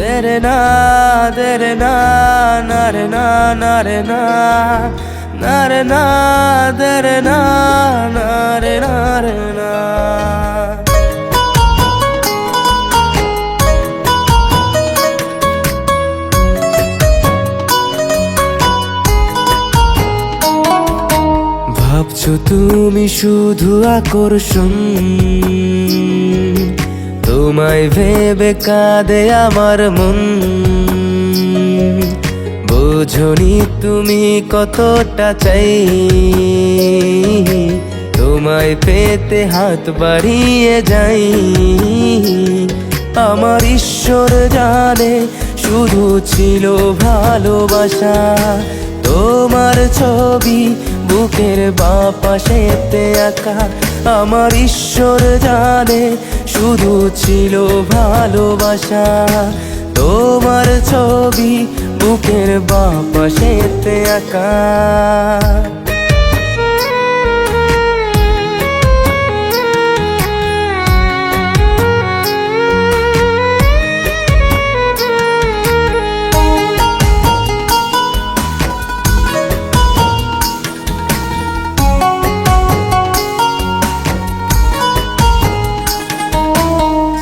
तेरे ना नारे ना नारे ना नारे ना तेरे ना नारे नारे ना। ভাবছো তুমি শুধু আকর্ষণ, তোমায় ভেবে কাঁদে আমার মন। বোঝনি তুমি কতটা চাই, তোমায় পেতে হাত বাড়িয়ে যাই। আমার ঈশ্বর জানে শুধু ছিল ভালোবাসা, তোমার ছবি বুকের বাঁ পাশেতে আঁকা। আমার ঈশ্বর জানে শুধু ছিল ভালোবাসা, তোমার ছবি বুকের বাঁ পাশেতে আঁকা।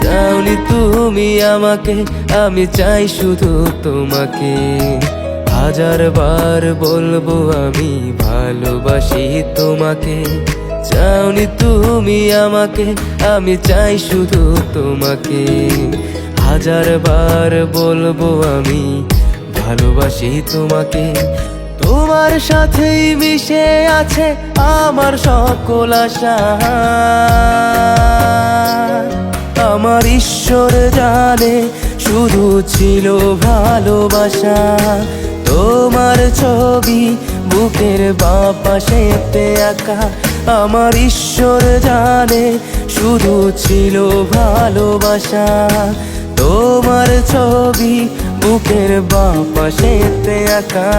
চাওনি তুমি আমাকে, আমি চাই শুধু তোমাকে। হাজার বার বলবো আমি ভালোবাসি তোমাকে। চাওনি তুমি আমাকে, আমি চাই শুধু তোমাকে। হাজার বার বলবো আমি ভালোবাসি তোমাকে। তোমার সাথেই মিশে আছে আমার সকল আশা। আমার ঈশ্বর জানে শুধু ছিল ভালোবাসা, তোমার ছবি বুকের বাঁ পাশেতে আঁকা। আমার ঈশ্বর জানে শুধু ছিল ভালোবাসা, তোমার ছবি বুকের বাঁ পাশেতে আঁকা।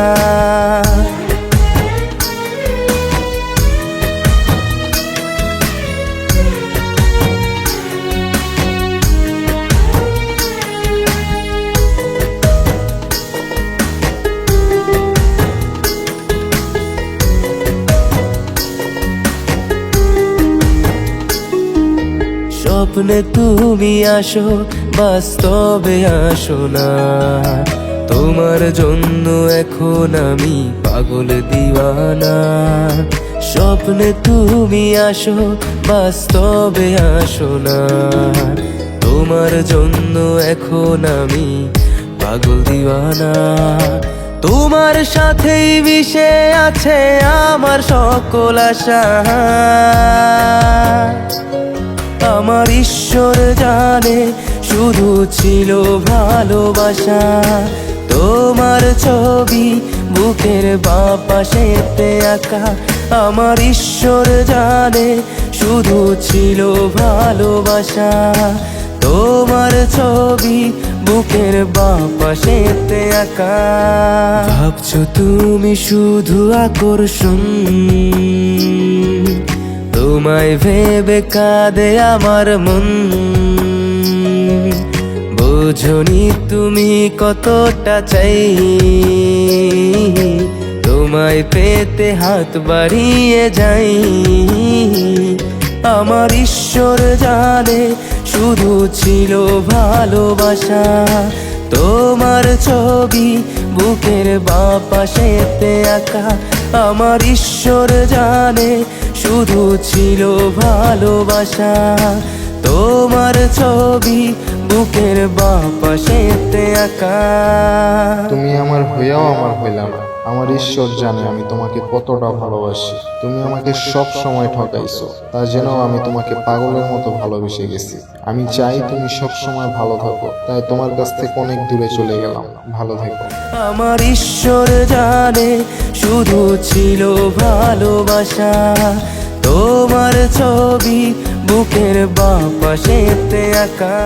স্বপ্নে তুমি আসো, বাস্তবে আসো না। তোমার জন্য এখন আমি পাগল দিওয়ানা। স্বপ্নে তুমি আসো, বাস্তবে আসো না। তোমার জন্য এখন আমি পাগল দিওয়ানা। তোমার সাথেই মিশে আছে আমার সকল আশা। আমার ঈশ্বর জানে শুধু ছিল ভালোবাসা, তোমার ছবি বুকের বাঁ পাশেতে আঁকা। আমার ঈশ্বর জানে শুধু ছিল ভালোবাসা, তোমার ছবি বুকের বাঁ পাশেতে আঁকা। ভাবছো তুমি শুধু আকর্ষণ, তোমায় ভেবে কাঁদে আমার মন। বোঝনি তুমি কতটা চাই, তোমায় পেতে হাত বাড়িয়ে যাই। আমার ঈশ্বর জানে শুধু ছিল ভালোবাসা, তোমার ছবি বুকের বাঁ পাশেতে আঁকা। আমার ঈশ্বর জানে শুধু ছিল ভালোবাসা, তোমার ছবি বুকের বাঁ পাশেতে আঁকা। তুমি আমার হইয়াও আমার হইলা না। আমার ঈশ্বর জানে আমি তোমাকে কতটা ভালোবাসি। তুমি আমাকে সব সময় ঠকাইছো, তা যেন আমি তোমাকে পাগলের মতো ভালোবেসে গেছি। আমি চাই তুমি সব সময় ভালো থাকো, তাই তোমার কাছ থেকে অনেক দূরে চলে গেলাম। ভালো থেকো। আমার ঈশ্বর জানে শুধু ছিল ভালোবাসা, তোমার ছবি বুকের বাঁ পাশেতে আঁকা।